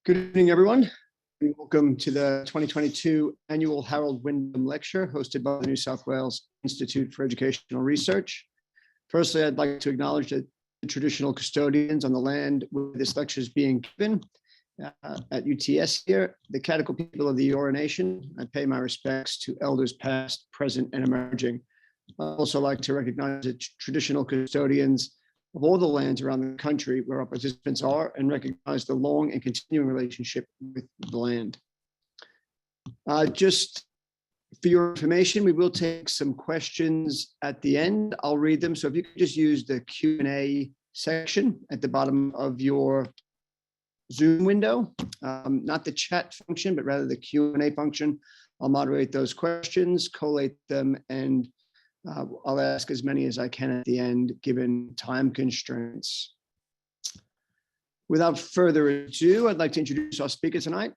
Good evening, everyone. Welcome to the 2022 Annual Harold Wyndham Lecture hosted by the New South Wales Institute for Educational Research. Firstly, I'd like to acknowledge the traditional custodians on the land where this lecture is being given at UTS here, the Cadical people of the Eora Nation. I pay my respects to elders past, present, and emerging. I'd also like to recognize the traditional custodians of all the lands around the country where our participants are and recognize the long and continuing relationship with the land. Just for your information, we will take some questions at the end. I'll read them. So if you could just use the Q&A section at the bottom of your Zoom window, not the chat function, but rather the Q&A function. I'll moderate those questions, collate them, and I'll ask as many as I can at the end, given time constraints. Without further ado, I'd like to introduce our speaker tonight.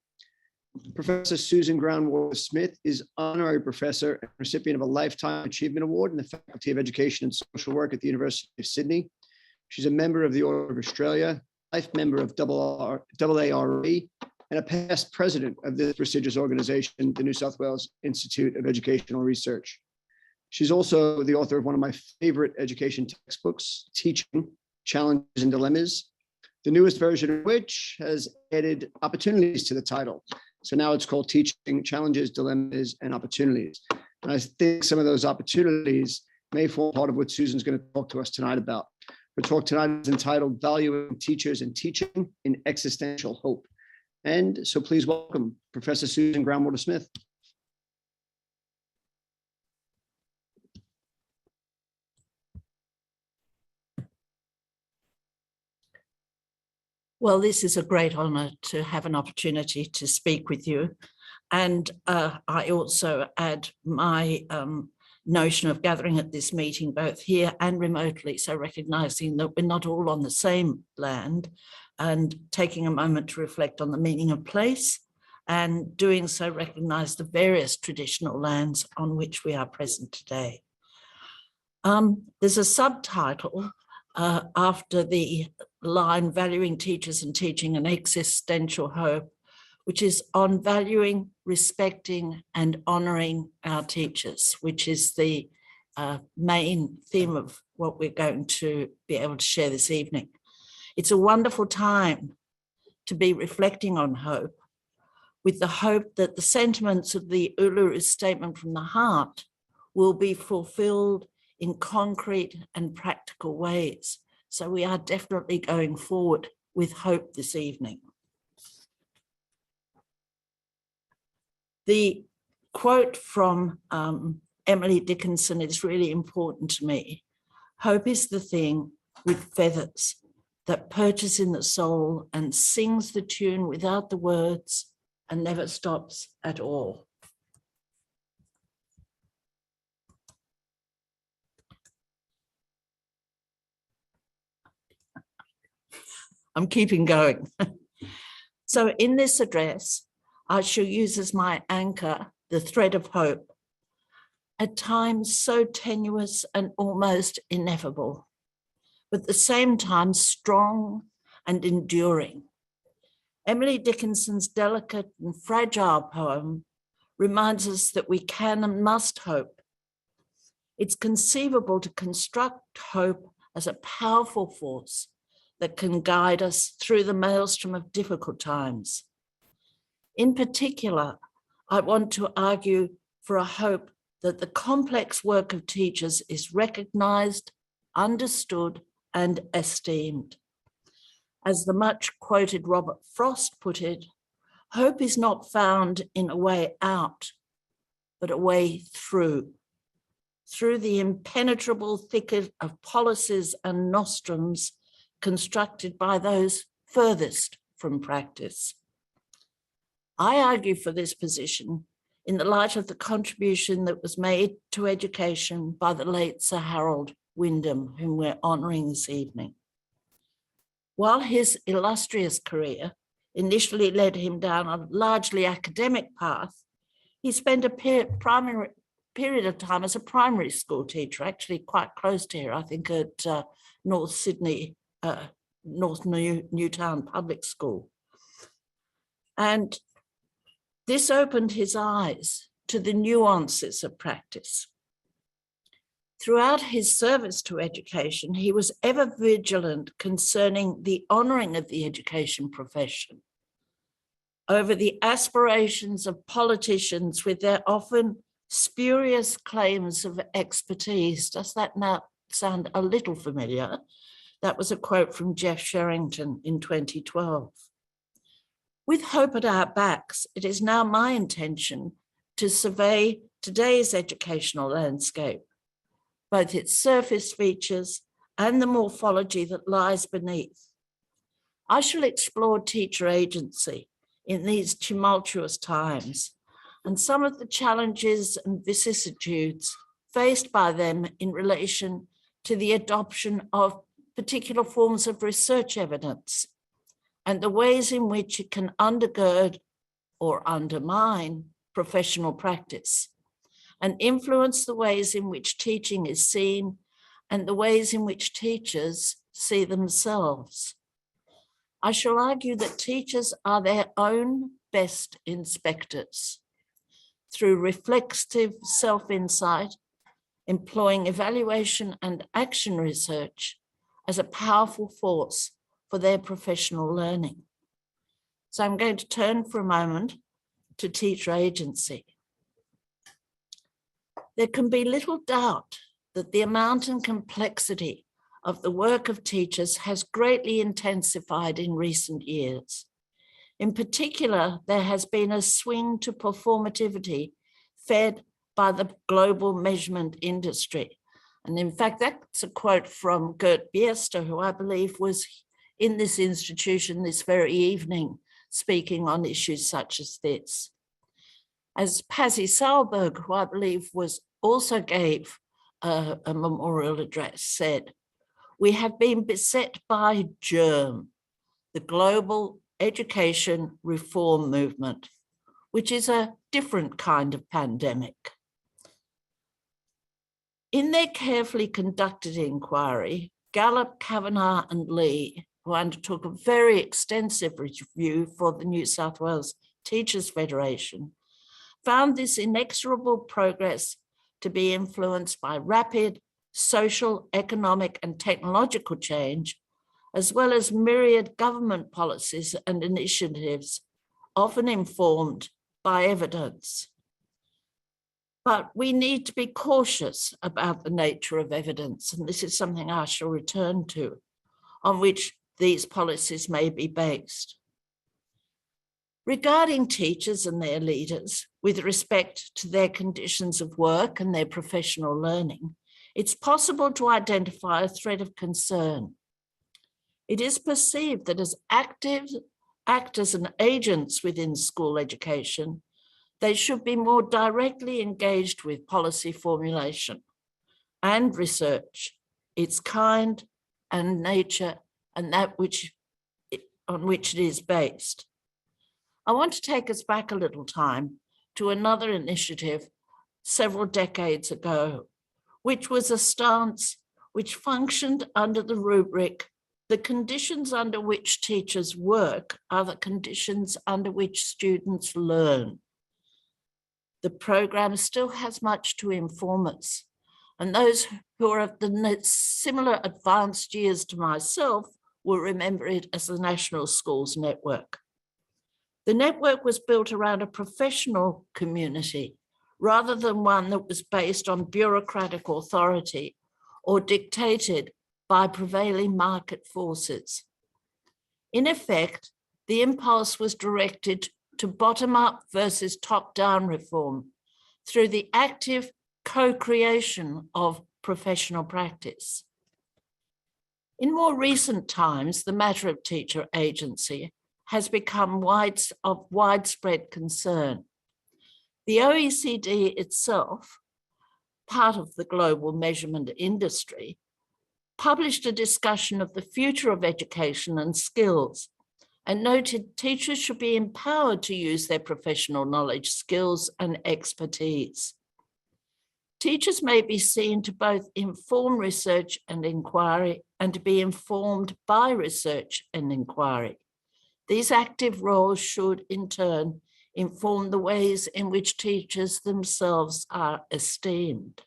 Professor Susan Groundwater-Smith is honorary professor and recipient of a Lifetime Achievement Award in the Faculty of Education and Social Work at the University of Sydney. She's a member of the Order of Australia, life member of AARE, and a past president of this prestigious organization, the New South Wales Institute of Educational Research. She's also the author of one of my favorite education textbooks, Teaching, Challenges and Dilemmas, the newest version of which has added opportunities to the title. So now it's called Teaching, Challenges, Dilemmas, and Opportunities. And I think some of those opportunities may form part of what Susan's going to talk to us tonight about. Her talk tonight is entitled Valuing Teachers and Teaching in Existential Hope. And so please welcome Professor Susan Groundwater-Smith. Well, this is a great honour to have an opportunity to speak with you. And I also add my notion of gathering at this meeting, both here and remotely, so recognising that we're not all on the same land and taking a moment to reflect on the meaning of place, and doing so recognise the various traditional lands on which we are present today. There's a subtitle after the line Valuing Teachers and Teaching an Existential Hope, which is on valuing, respecting and honouring our teachers, which is the main theme of what we're going to be able to share this evening. It's a wonderful time to be reflecting on hope, with the hope that the sentiments of the Uluru Statement from the Heart will be fulfilled in concrete and practical ways. So we are definitely going forward with hope this evening. The quote from Emily Dickinson is really important to me. Hope is the thing with feathers that perches in the soul and sings the tune without the words and never stops at all. I'm keeping going. So in this address, I shall use as my anchor the thread of hope, at times so tenuous and almost ineffable, but at the same time strong and enduring. Emily Dickinson's delicate and fragile poem reminds us that we can and must hope. It's conceivable to construct hope as a powerful force that can guide us through the maelstrom of difficult times. In particular, I want to argue for a hope that the complex work of teachers is recognised, understood, and esteemed. As the much quoted Robert Frost put it, hope is not found in a way out, but a way through the impenetrable thicket of policies and nostrums constructed by those furthest from practice. I argue for this position in the light of the contribution that was made to education by the late Sir Harold Wyndham, whom we're honouring this evening. While his illustrious career initially led him down a largely academic path, he spent a period of time as a primary school teacher, actually quite close to here, I think at North Sydney, North Newtown Public School. And this opened his eyes to the nuances of practice. Throughout his service to education, he was ever vigilant concerning the honouring of the education profession over the aspirations of politicians with their often spurious claims of expertise. Does that now sound a little familiar? That was a quote from Jeff Sherrington in 2012. With hope at our backs, it is now my intention to survey today's educational landscape, both its surface features and the morphology that lies beneath. I shall explore teacher agency in these tumultuous times and some of the challenges and vicissitudes faced by them in relation to the adoption of particular forms of research evidence and the ways in which it can undergird or undermine professional practice and influence the ways in which teaching is seen and the ways in which teachers see themselves. I shall argue that teachers are their own best inspectors through reflexive self-insight, employing evaluation and action research as a powerful force for their professional learning. So I'm going to turn for a moment to teacher agency. There can be little doubt that the amount and complexity of the work of teachers has greatly intensified in recent years. In particular, there has been a swing to performativity fed by the global measurement industry. And in fact, that's a quote from Gert Biester, who I believe was in this institution this very evening, speaking on issues such as this. As Pazzi Sahlberg, who I believe also gave a memorial address, said, "We have been beset by GERM, the global education reform movement, which is a different kind of pandemic." In their carefully conducted inquiry, Gallup, Kavanagh and Lee, who undertook a very extensive review for the New South Wales Teachers Federation, found this inexorable progress to be influenced by rapid social, economic and technological change, as well as myriad government policies and initiatives, often informed by evidence. But we need to be cautious about the nature of evidence, and this is something I shall return to, on which these policies may be based. Regarding teachers and their leaders, with respect to their conditions of work and their professional learning, it's possible to identify a thread of concern. It is perceived that as active actors and agents within school education, they should be more directly engaged with policy formulation and research, its kind and nature, and that on which it is based. I want to take us back a little time to another initiative several decades ago, which was a stance which functioned under the rubric, the conditions under which teachers work are the conditions under which students learn. The program still has much to inform us, and those who are of the similar advanced years to myself will remember it as the National Schools Network. The network was built around a professional community rather than one that was based on bureaucratic authority or dictated by prevailing market forces. In effect, the impulse was directed to bottom-up versus top-down reform through the active co-creation of professional practice. In more recent times, the matter of teacher agency has become of widespread concern. The OECD itself, part of the global measurement industry, published a discussion of the future of education and skills and noted teachers should be empowered to use their professional knowledge, skills, and expertise. Teachers may be seen to both inform research and inquiry and to be informed by research and inquiry. These active roles should, in turn, inform the ways in which teachers themselves are esteemed.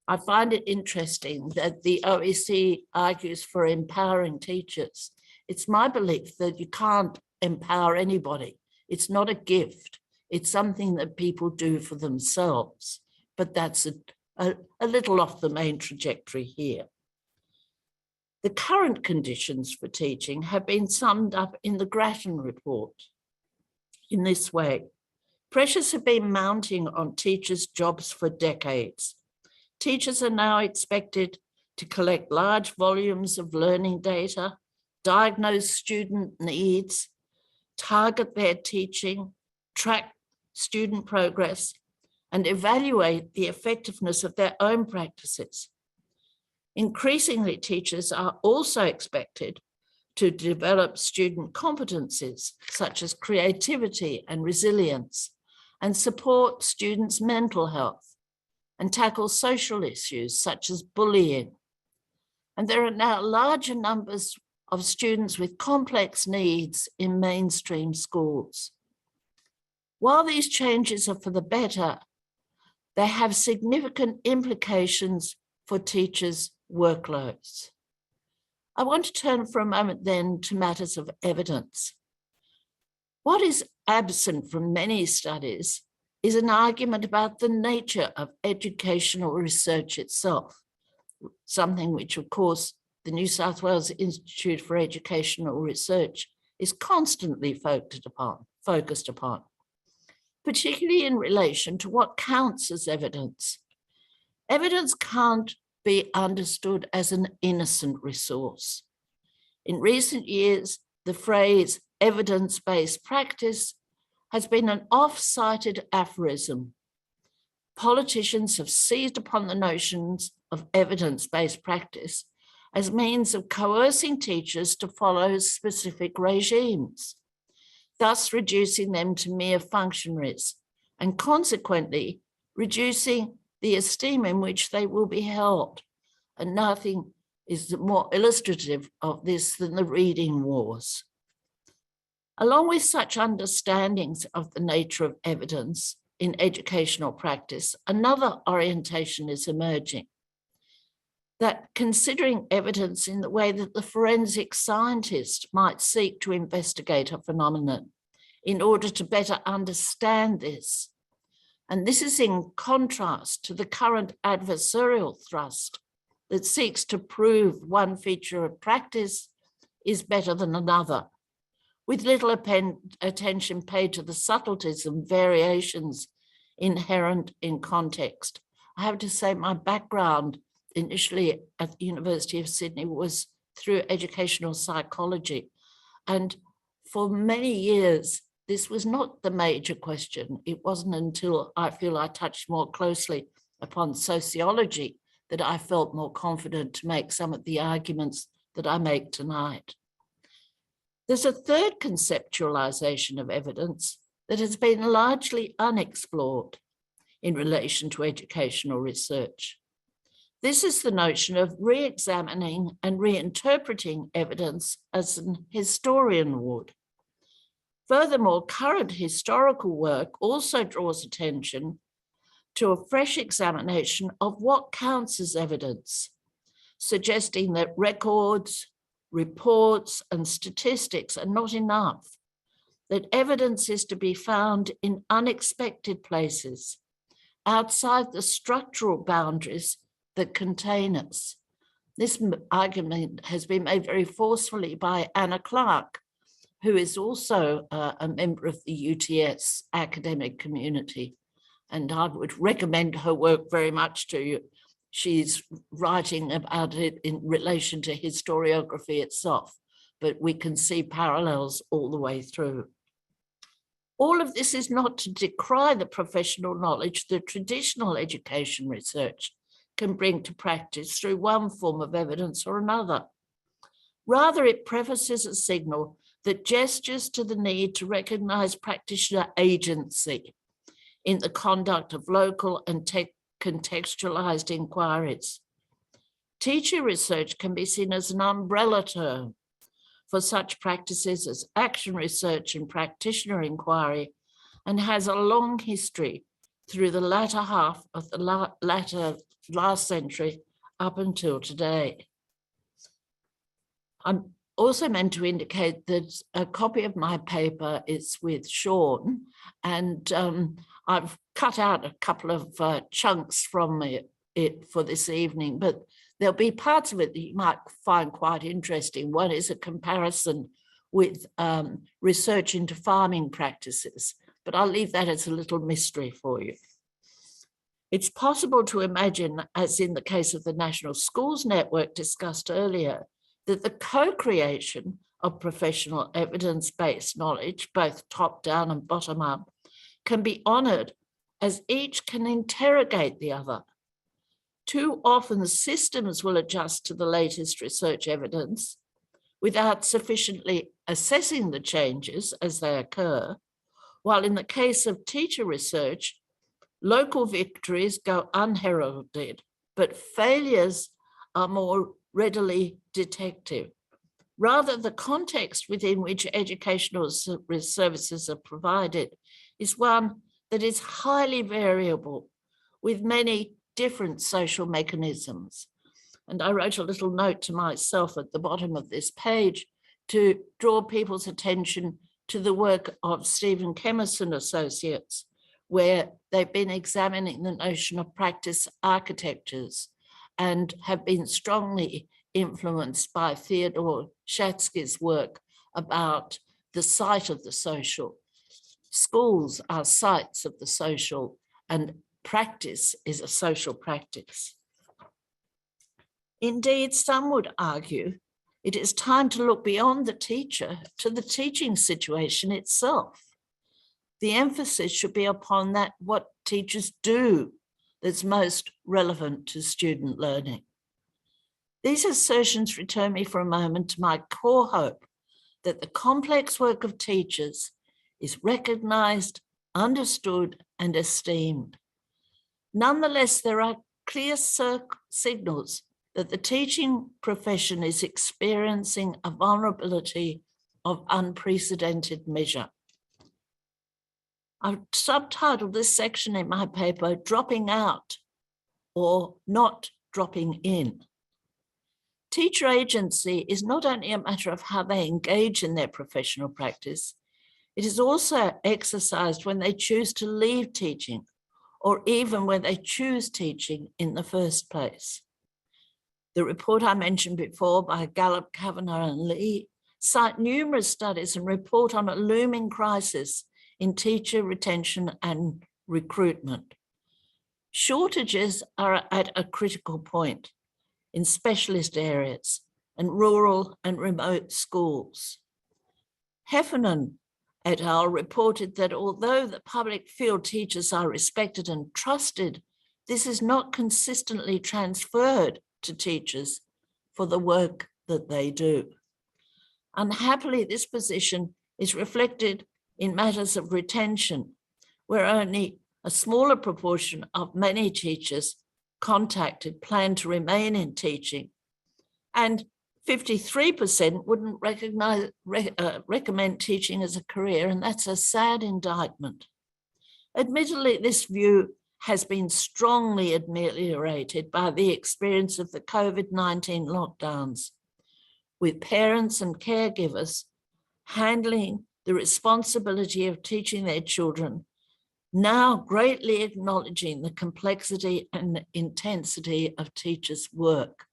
I find it interesting that the OEC argues for empowering teachers. It's my belief that you can't empower anybody. It's not a gift. It's something that people do for themselves, but that's a little off the main trajectory here. The current conditions for teaching have been summed up in the Grattan report in this way. Pressures have been mounting on teachers' jobs for decades. Teachers are now expected to collect large volumes of learning data, diagnose student needs, target their teaching, track student progress, and evaluate the effectiveness of their own practices. Increasingly, teachers are also expected to develop student competencies such as creativity and resilience, and support students' mental health, and tackle social issues such as bullying. And there are now larger numbers of students with complex needs in mainstream schools. While these changes are for the better, they have significant implications for teachers' workloads. I want to turn for a moment then to matters of evidence. What is absent from many studies is an argument about the nature of educational research itself, something which, of course, the New South Wales Institute for Educational Research is constantly focused upon, particularly in relation to what counts as evidence. Evidence can't be understood as an innocent resource. In recent years, the phrase evidence-based practice has been an oft-cited aphorism. Politicians have seized upon the notions of evidence-based practice as means of coercing teachers to follow specific regimes, thus reducing them to mere functionaries and consequently reducing the esteem in which they will be held. And nothing is more illustrative of this than the reading wars. Along with such understandings of the nature of evidence in educational practice, another orientation is emerging, that considering evidence in the way that the forensic scientist might seek to investigate a phenomenon in order to better understand this. And this is in contrast to the current adversarial thrust that seeks to prove one feature of practice is better than another, with little attention paid to the subtleties and variations inherent in context. I have to say my background initially at the University of Sydney was through educational psychology. And for many years, this was not the major question. It wasn't until I feel I touched more closely upon sociology that I felt more confident to make some of the arguments that I make tonight. There's a third conceptualization of evidence that has been largely unexplored in relation to educational research. This is the notion of re-examining and reinterpreting evidence as an historian would. Furthermore, current historical work also draws attention to a fresh examination of what counts as evidence, suggesting that records, reports, and statistics are not enough, that evidence is to be found in unexpected places, outside the structural boundaries that contain us. This argument has been made very forcefully by Anna Clark, who is also a member of the UTS academic community. And I would recommend her work very much to you. She's writing about it in relation to historiography itself, but we can see parallels all the way through. All of this is not to decry the professional knowledge that traditional education research can bring to practice through one form of evidence or another. Rather, it prefaces a signal that gestures to the need to recognize practitioner agency in the conduct of local and contextualized inquiries. Teacher research can be seen as an umbrella term for such practices as action research and practitioner inquiry, and has a long history through the latter half of the last century up until today. I'm also meant to indicate that a copy of my paper is with Sean, and I've cut out a couple of chunks from it for this evening, but there'll be parts of it that you might find quite interesting. One is a comparison with research into farming practices, but I'll leave that as a little mystery for you. It's possible to imagine, as in the case of the National Schools Network discussed earlier, that the co-creation of professional evidence-based knowledge, both top-down and bottom-up, can be honoured as each can interrogate the other. Too often, systems will adjust to the latest research evidence without sufficiently assessing the changes as they occur, while in the case of teacher research, local victories go unheralded, but failures are more readily detected. Rather, the context within which educational services are provided is one that is highly variable, with many different social mechanisms. And I wrote a little note to myself at the bottom of this page to draw people's attention to the work of Stephen Kemerson Associates, where they've been examining the notion of practice architectures and have been strongly influenced by Theodore Shatsky's work about the site of the social. Schools are sites of the social, and practice is a social practice. Indeed, some would argue it is time to look beyond the teacher to the teaching situation itself. The emphasis should be upon that what teachers do that's most relevant to student learning. These assertions return me for a moment to my core hope that the complex work of teachers is recognized, understood, and esteemed. Nonetheless, there are clear signals that the teaching profession is experiencing a vulnerability of unprecedented measure. I've subtitled this section in my paper, Dropping Out or Not Dropping In. Teacher agency is not only a matter of how they engage in their professional practice, it is also exercised when they choose to leave teaching, or even when they choose teaching in the first place. The report I mentioned before by Gallup, Kavanagh, and Lee cite numerous studies and report on a looming crisis in teacher retention and recruitment. Shortages are at a critical point in specialist areas and rural and remote schools. Heffernan et al. Reported that although the public field teachers are respected and trusted, this is not consistently transferred to teachers for the work that they do. Unhappily, this position is reflected in matters of retention, where only a smaller proportion of many teachers contacted plan to remain in teaching, and 53% wouldn't recommend teaching as a career, and that's a sad indictment. Admittedly, this view has been strongly ameliorated by the experience of the COVID-19 lockdowns, with parents and caregivers handling the responsibility of teaching their children, now greatly acknowledging the complexity and intensity of teachers' work.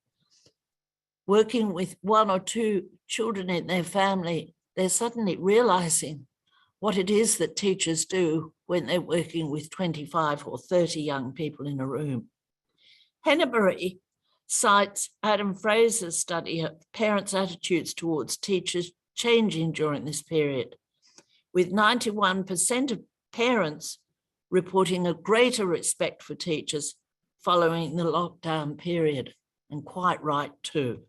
Working with one or two children in their family, they're suddenly realizing what it is that teachers do when they're working with 25 or 30 young people in a room. Henneberry cites Adam Fraser's study of parents' attitudes towards teachers changing during this period, with 91% of parents reporting a greater respect for teachers following the lockdown period, and quite right too.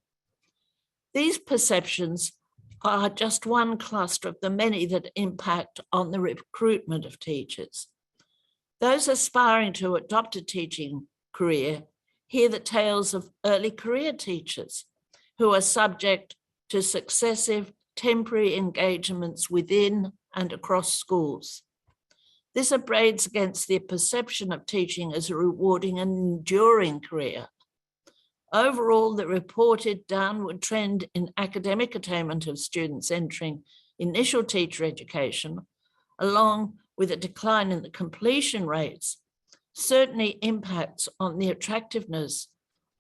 These perceptions are just one cluster of the many that impact on the recruitment of teachers. Those aspiring to adopt a teaching career hear the tales of early career teachers who are subject to successive temporary engagements within and across schools. This abrades against the perception of teaching as a rewarding and enduring career. Overall, the reported downward trend in academic attainment of students entering initial teacher education, along with a decline in the completion rates, certainly impacts on the attractiveness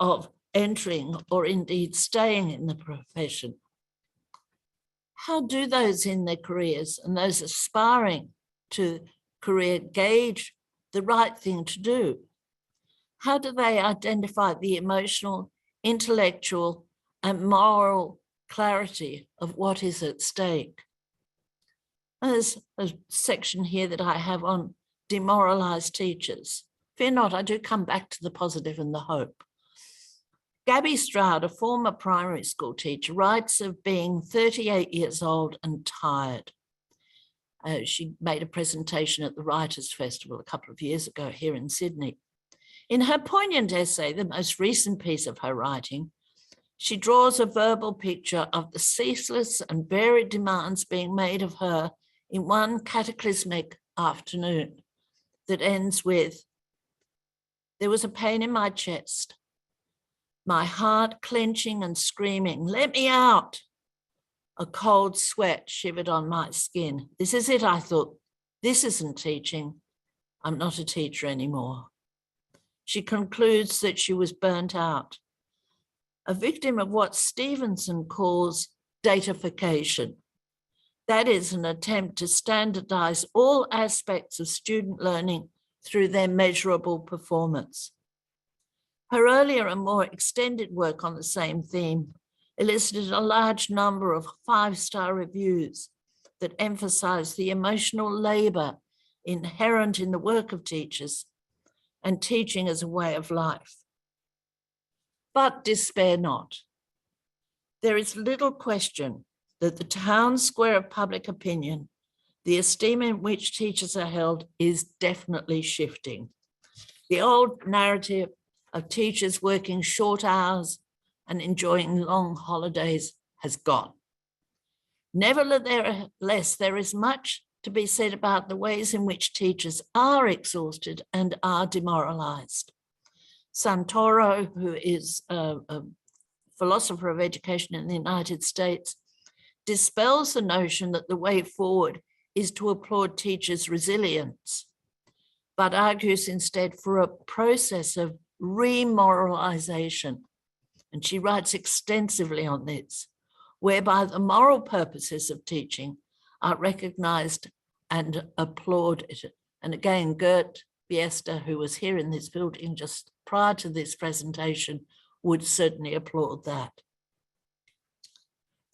of entering or indeed staying in the profession. How do those in their careers and those aspiring to career gauge the right thing to do? How do they identify the emotional, intellectual, and moral clarity of what is at stake? There's a section here that I have on demoralized teachers. Fear not, I do come back to the positive and the hope. Gabby Stroud, a former primary school teacher, writes of being 38 years old and tired. She made a presentation at the Writers' Festival a couple of years ago here in Sydney. In her poignant essay, the most recent piece of her writing, she draws a verbal picture of the ceaseless and varied demands being made of her in one cataclysmic afternoon that ends with, "There was a pain in my chest, my heart clenching and screaming, 'Let me out!' A cold sweat shivered on my skin. This is it, I thought. This isn't teaching. I'm not a teacher anymore." She concludes that she was burnt out, a victim of what Stevenson calls datafication. That is an attempt to standardize all aspects of student learning through their measurable performance. Her earlier and more extended work on the same theme elicited a large number of 5-star reviews that emphasize the emotional labor inherent in the work of teachers and teaching as a way of life. But despair not. There is little question that the town square of public opinion, the esteem in which teachers are held, is definitely shifting. The old narrative of teachers working short hours and enjoying long holidays has gone. Nevertheless, there is much to be said about the ways in which teachers are exhausted and are demoralized. Santoro, who is a philosopher of education in the United States, dispels the notion that the way forward is to applaud teachers' resilience, but argues instead for a process of remoralization. And she writes extensively on this, whereby the moral purposes of teaching are recognized and applauded. And again, Gert Biester, who was here in this building just prior to this presentation, would certainly applaud that.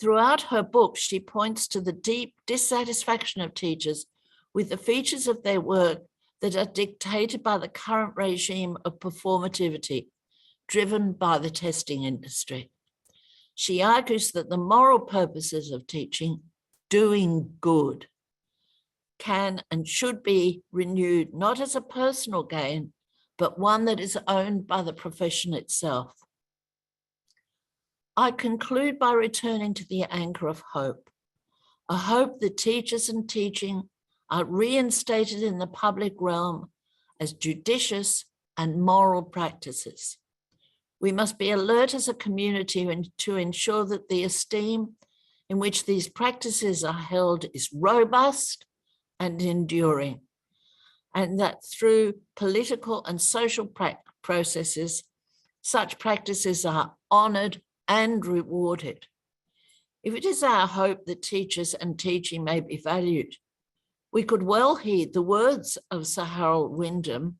Throughout her book, she points to the deep dissatisfaction of teachers with the features of their work that are dictated by the current regime of performativity, driven by the testing industry. She argues that the moral purposes of teaching, doing good, can and should be renewed, not as a personal gain, but one that is owned by the profession itself. I conclude by returning to the anchor of hope, a hope that teachers and teaching are reinstated in the public realm as judicious and moral practices. We must be alert as a community to ensure that the esteem in which these practices are held is robust and enduring, and that through political and social processes, such practices are honored and rewarded. If it is our hope that teachers and teaching may be valued, we could well heed the words of Sir Harold Wyndham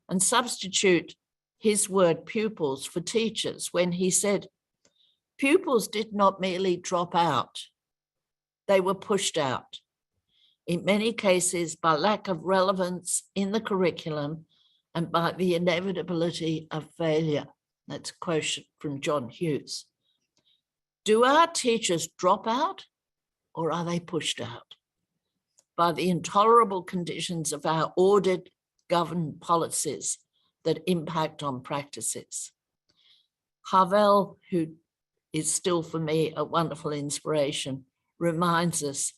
and substitute his word pupils for teachers when he said, "Pupils did not merely drop out, they were pushed out, in many cases by lack of relevance in the curriculum and by the inevitability of failure." That's a quote from John Hughes. Do our teachers drop out or are they pushed out by the intolerable conditions of our ordered, governed policies that impact on practices? Havel, who is still for me a wonderful inspiration, reminds us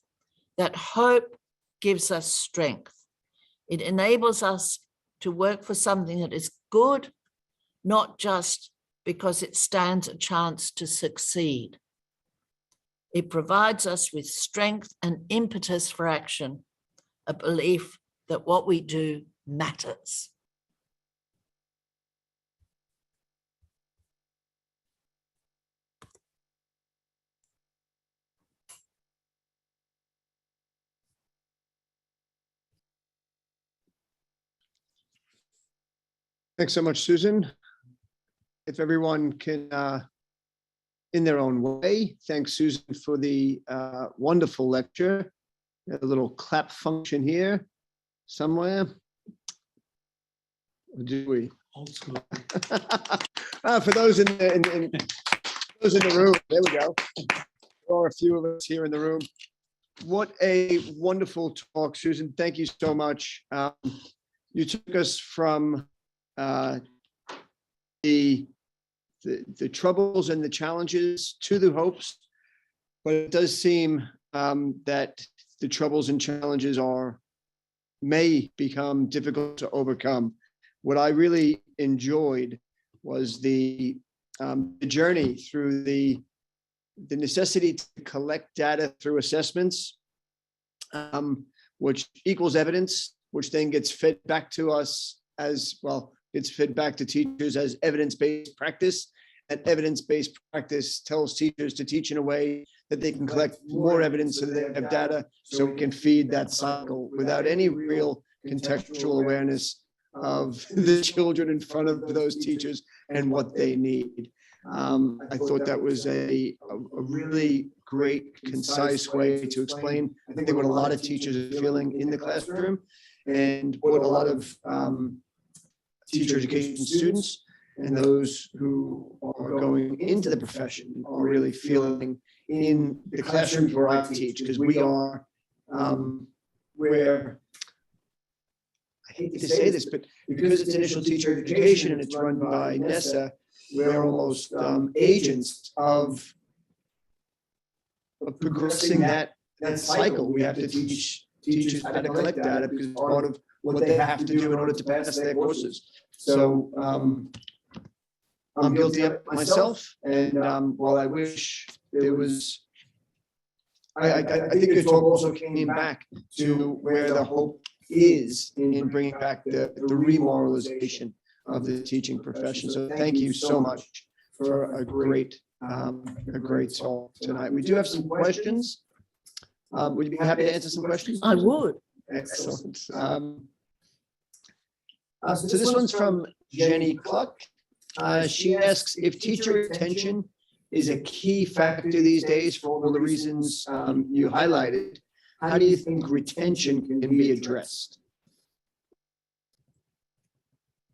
that hope gives us strength. It enables us to work for something that is good, not just because it stands a chance to succeed. It provides us with strength and impetus for action, a belief that what we do matters. Thanks so much, Susan. If everyone can, in their own way, thank Susan for the wonderful lecture. A little clap function here somewhere. Or do we? Old school. For those in the room, there we go. There are a few of us here in the room. What a wonderful talk, Susan. Thank you so much. You took us from the troubles and the challenges to the hopes, but it does seem that the troubles and challenges may become difficult to overcome. What I really enjoyed was the journey through the necessity to collect data through assessments, which equals evidence, which then gets fed back to us as well. It's fed back to teachers as evidence-based practice. And evidence-based practice tells teachers to teach in a way that they can collect more evidence so that they have data, so we can feed that cycle without any real contextual awareness of the children in front of those teachers and what they need. I thought that was a really great, concise way to explain, I think, what a lot of teachers are feeling in the classroom and what a lot of teacher education students and those who are going into the profession are really feeling in the classrooms where I teach, because we are where, I hate to say this, but because it's initial teacher education and it's run by NSWIeR, we're almost agents of progressing that cycle. We have to teach teachers how to collect data because it's part of what they have to do in order to pass their courses. So I'm guilty of it myself, and while I wish there was, I think your talk also came back to where the hope is in bringing back the remoralization of the teaching profession. So thank you so much for a great talk tonight. We do have some questions. Would you be happy to answer some questions? I would. Excellent. So this one's from Jenny Cluck. She asks, if teacher retention is a key factor these days for all the reasons you highlighted, how do you think retention can be addressed?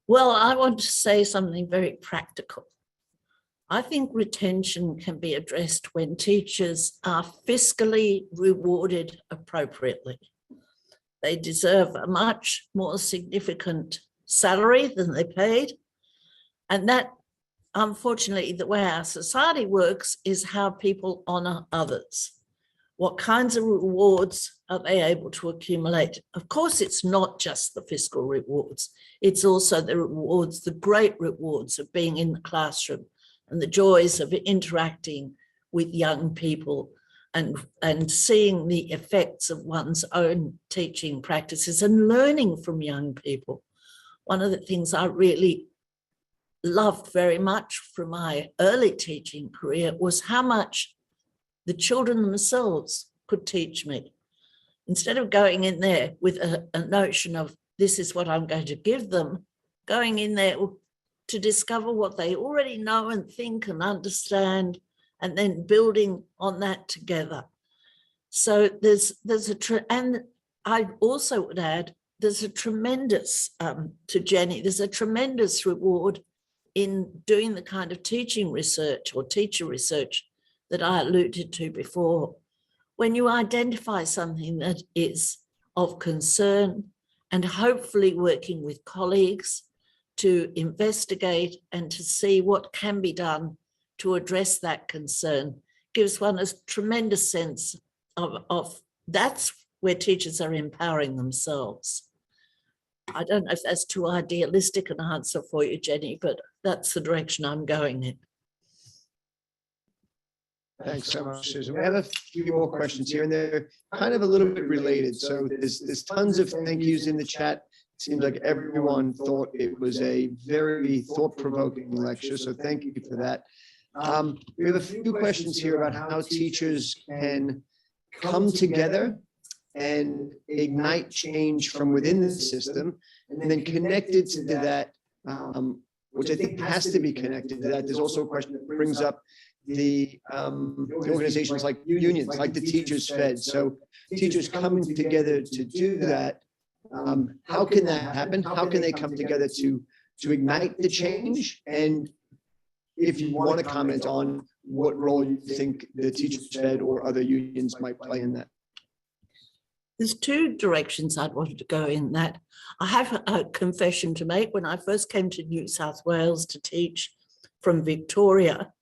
Well, I want to say something very practical. I think retention can be addressed when teachers are fiscally rewarded appropriately. They deserve a much more significant salary than they paid. And that, unfortunately, the way our society works is how people honor others. What kinds of rewards are they able to accumulate? Of course, it's not just the fiscal rewards. It's also the rewards, the great rewards of being in the classroom and the joys of interacting with young people and seeing the effects of one's own teaching practices and learning from young people. One of the things I really loved very much from my early teaching career was how much the children themselves could teach me. Instead of going in there with a notion of this is what I'm going to give them, going in there to discover what they already know and think and understand, and then building on that together. So and I also would add, there's a tremendous, to Jenny, there's a tremendous reward in doing the kind of teaching research or teacher research that I alluded to before. When you identify something that is of concern and hopefully working with colleagues to investigate and to see what can be done to address that concern, gives one a tremendous sense that's where teachers are empowering themselves. I don't know if that's too idealistic an answer for you, Jenny, but that's the direction I'm going in. Thanks so much, Susan. We have a few more questions here, and they're kind of a little bit related. So there's tons of thank yous in the chat. It seems like everyone thought it was a very thought-provoking lecture, so thank you for that. We have a few questions here about how teachers can come together and ignite change from within the system, and then connected to that, which I think has to be connected to that. There's also a question that brings up the organizations like unions, like the Teachers Fed. So teachers coming together to do that, how can that happen? How can they come together to ignite the change? And if you want to comment on what role you think the Teachers Fed or other unions might play in that. There's two directions I'd wanted to go in that. I have a confession to make. When I first came to New South Wales to teach from Victoria,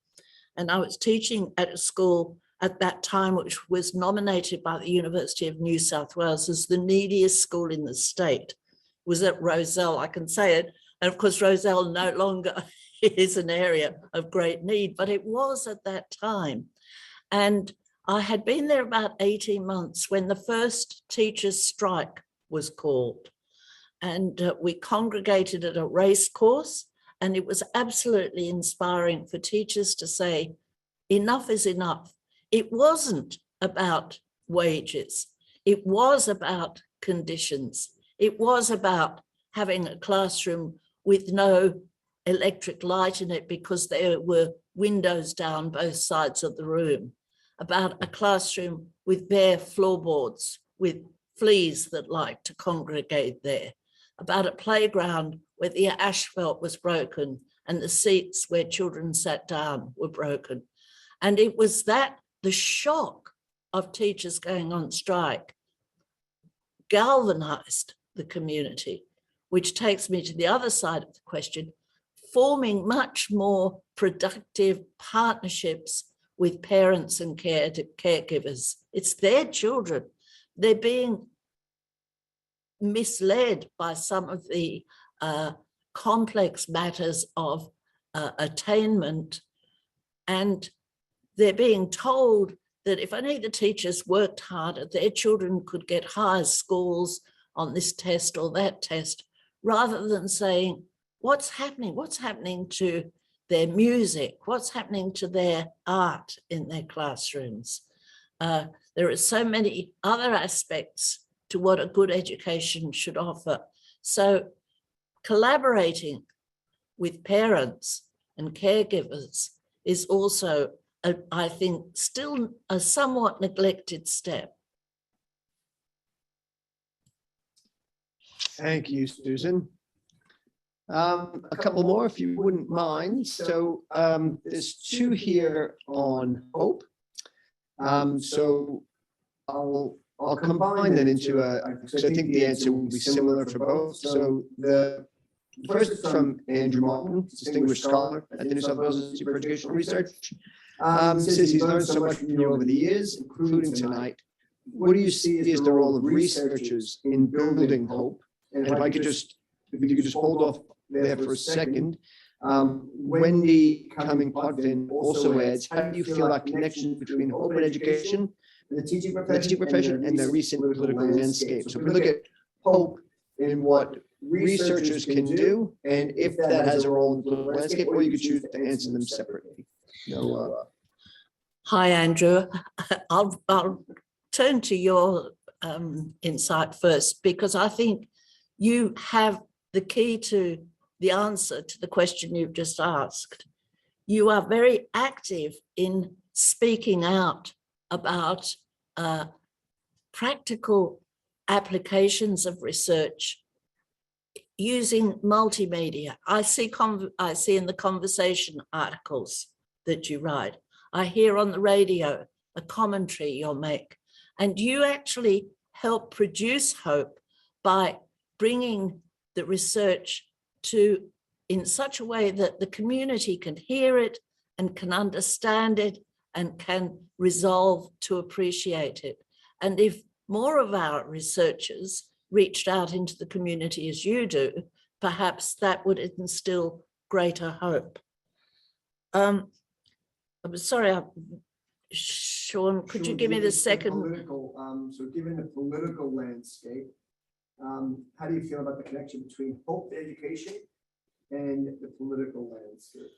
and I was teaching at a school at that time, which was nominated by the University of New South Wales as the neediest school in the state, it was at Rozelle, I can say it. And of course, Rozelle no longer is an area of great need, but it was at that time. And I had been there about 18 months when the first teachers' strike was called. And we congregated at a race course, and it was absolutely inspiring for teachers to say, enough is enough. It wasn't about wages. It was about conditions. It was about having a classroom with no electric light in it because there were windows down both sides of the room, about a classroom with bare floorboards, with fleas that like to congregate there, about a playground where the asphalt was broken and the seats where children sat down were broken. And it was that, the shock of teachers going on strike galvanized the community, which takes me to the other side of the question, forming much more productive partnerships with parents and caregivers. It's their children. They're being misled by some of the complex matters of attainment, and they're being told that if only the teachers worked harder, their children could get higher scores on this test or that test, rather than saying, what's happening to their music, what's happening to their art in their classrooms. There are so many other aspects to what a good education should offer. So collaborating with parents and caregivers is also, I think, still a somewhat neglected step. Thank you, Susan. A couple more, if you wouldn't mind. So there's two here on hope. So I'll combine them into because I think the answer will be similar for both. So the first is from Andrew Martin, distinguished scholar at the New South Wales Institute for Educational Research. Says he's learned so much from you over the years, including tonight. What do you see as the role of researchers in building hope? And if you could just hold off there for a second. Wendy Cumming-Potvin also adds, how do you feel about connections between hope and education, the teaching profession, and the recent political landscape? So we look at hope in what researchers can do, and if that has a role in the political landscape, or you could choose to answer them separately. Hi, Andrew. I'll turn to your insight first, because I think you have the key to the answer to the question you've just asked. You are very active in speaking out about practical applications of research using multimedia. I see in the conversation articles that you write. I hear on the radio a commentary you'll make, and you actually help produce hope by bringing the research in such a way that the community can hear it and can understand it and can resolve to appreciate it. And if more of our researchers reached out into the community as you do, perhaps that would instill greater hope. I'm sorry, Sean, could you give me the second? So given the political landscape, how do you feel about the connection between hope to education and the political landscape?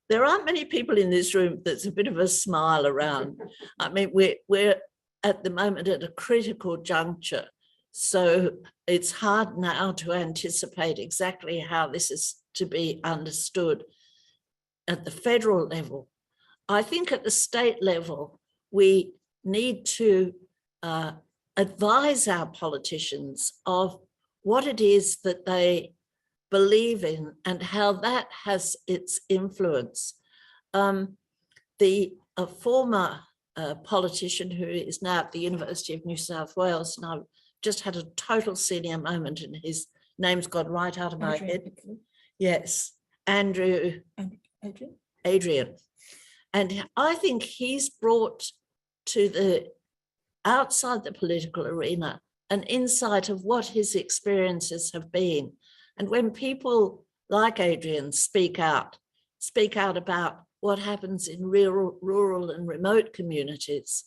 There aren't many people in this room that's a bit of a smile around. I mean, we're at the moment at a critical juncture. So it's hard now to anticipate exactly how this is to be understood at the federal level. I think at the state level, we need to advise our politicians of what it is that they believe in and how that has its influence. The former politician who is now at the University of New South Wales, and I've just had a total senior moment and his name's gone right out of my head. Yes, Adrian. And I think he's brought to the outside the political arena an insight of what his experiences have been. And when people like Adrian speak out about what happens in rural and remote communities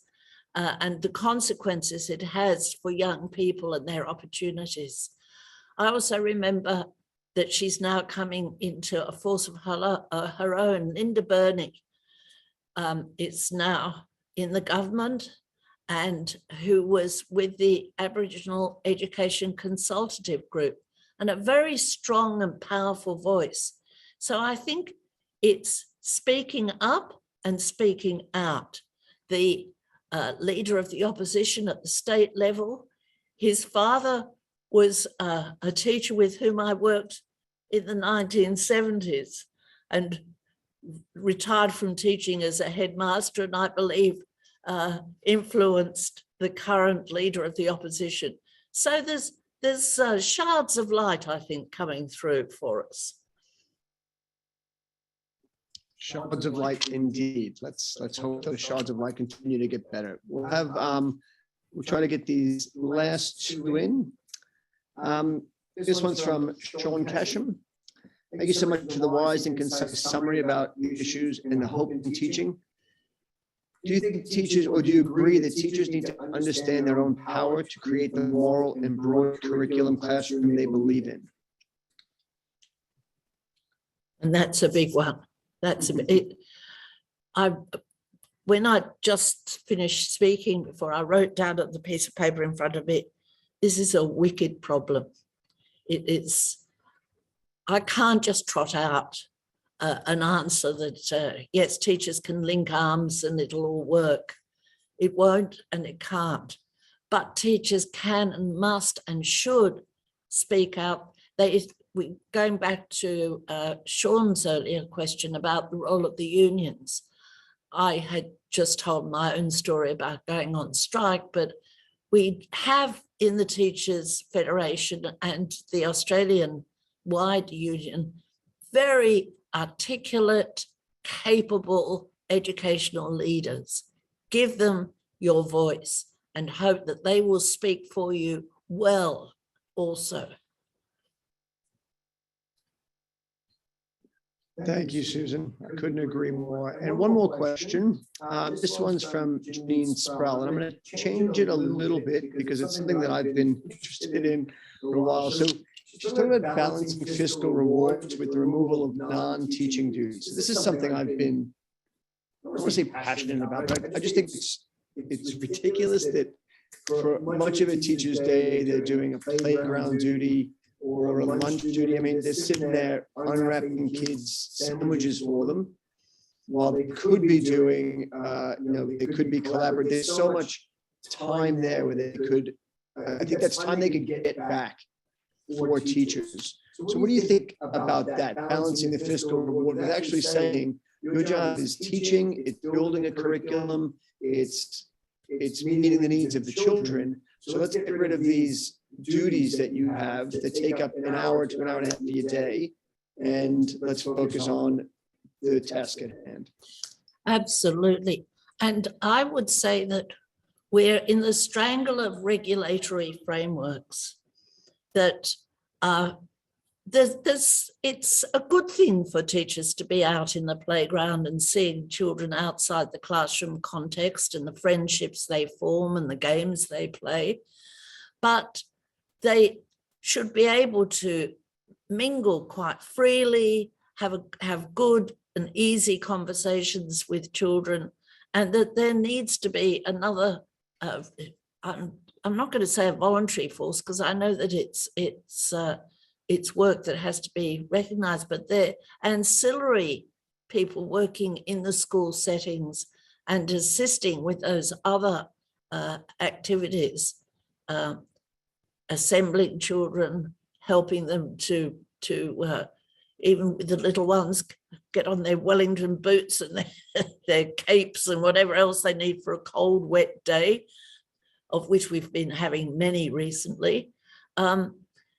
and the consequences it has for young people and their opportunities. I also remember that she's now coming into a force of her own. Linda Burney is now in the government and who was with the Aboriginal Education Consultative Group, and a very strong and powerful voice. So I think it's speaking up and speaking out. The leader of the opposition at the state level, his father was a teacher with whom I worked in the 1970s and retired from teaching as a headmaster, and I believe influenced the current leader of the opposition. So there's shards of light, I think, coming through for us. Shards of light, indeed. Let's hope those shards of light continue to get better. We'll try to get these last two in. This one's from Sean Casham. Thank you so much for the wise and concise summary about the issues and the hope in teaching. Do you think teachers, or do you agree that teachers need to understand their own power to create the moral and broad curriculum classroom they believe in? And that's a big one. That's when I just finished speaking before, I wrote down at the piece of paper in front of me, this is a wicked problem. I can't just trot out an answer that, yes, teachers can link arms and it'll all work. It won't and it can't. But teachers can and must and should speak out. Going back to Sean's earlier question about the role of the unions, I had just told my own story about going on strike, but we have in the Teachers Federation and the Australian-wide union very articulate, capable educational leaders. Give them your voice and hope that they will speak for you well also. Thank you, Susan. I couldn't agree more. And one more question. This one's from Janine Sproul, and I'm going to change it a little bit because it's something that I've been interested in for a while. So she's talking about balancing fiscal rewards with the removal of non-teaching duties. So this is something I've been, I don't want to say passionate about, but I just think it's ridiculous that for much of a teacher's day, they're doing a playground duty or a lunch duty. I mean, they're sitting there unwrapping kids' sandwiches for them while they could be doing, they could be collaborating. There's so much time there where they could, I think that's time they could get back for teachers. So what do you think about that, balancing the fiscal reward with actually saying, your job is teaching, it's building a curriculum, it's meeting the needs of the children. So let's get rid of these duties that you have that take up an hour to an hour and a half of your day, and let's focus on the task at hand. Absolutely. And I would say that we're in the strangle of regulatory frameworks that it's a good thing for teachers to be out in the playground and seeing children outside the classroom context and the friendships they form and the games they play. But they should be able to mingle quite freely, have good and easy conversations with children, and that there needs to be another, I'm not going to say a voluntary force, because I know that it's work that has to be recognised, but they're ancillary people working in the school settings and assisting with those other activities, assembling children, helping them to even with the little ones, get on their Wellington boots and their capes and whatever else they need for a cold, wet day, of which we've been having many recently.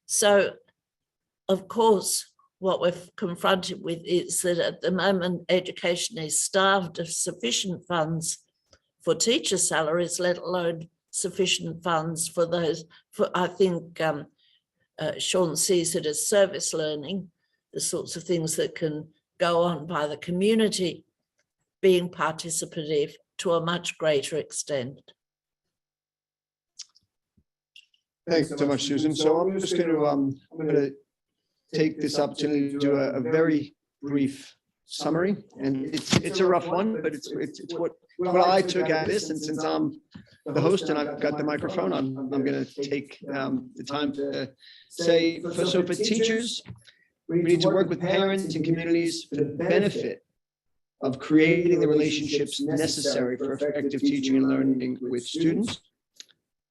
So, of course, what we're confronted with is that at the moment, education is starved of sufficient funds for teacher salaries, let alone sufficient funds for those, I think Sean sees it as service learning, the sorts of things that can go on by the community being participative to a much greater extent. Thanks so much, Susan. So I'm just going to take this opportunity to do a very brief summary, and it's a rough one, but it's what I took out of this. And since I'm the host and I've got the microphone, I'm going to take the time to say, so for teachers, we need to work with parents and communities for the benefit of creating the relationships necessary for effective teaching and learning with students.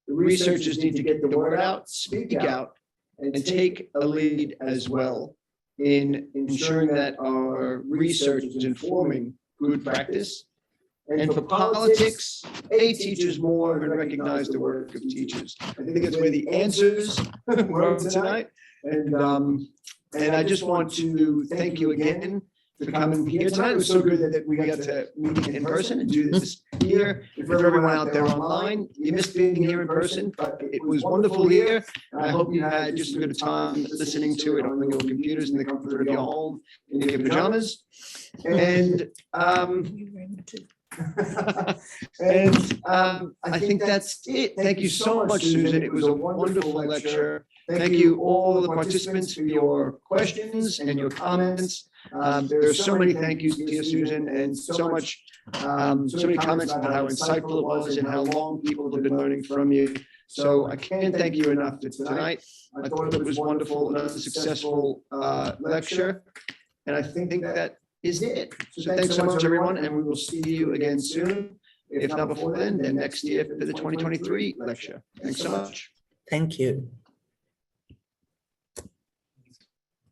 The researchers need to get the word out, speak out, and take a lead as well in ensuring that our research is informing good practice. And for politics, pay teachers more and recognize the work of teachers. I think that's where the answers were tonight. And I just want to thank you again for coming here tonight. It was so good that we got to meet in person and do this here. For everyone out there online, you missed being here in person, but it was wonderful here. And I hope you had just a good time listening to it on your computers in the comfort of your home, in your pajamas. And I think that's it. Thank you so much, Susan. It was a wonderful lecture. Thank you all the participants for your questions and your comments. There's so many thank yous, dear Susan, and so many comments about how insightful it was and how long people have been learning from you. So I can't thank you enough tonight. I thought it was wonderful, another successful lecture, and I think that is it. So thanks so much, everyone, and we will see you again soon. If not before then next year for the 2023 lecture. Thanks so much. Thank you.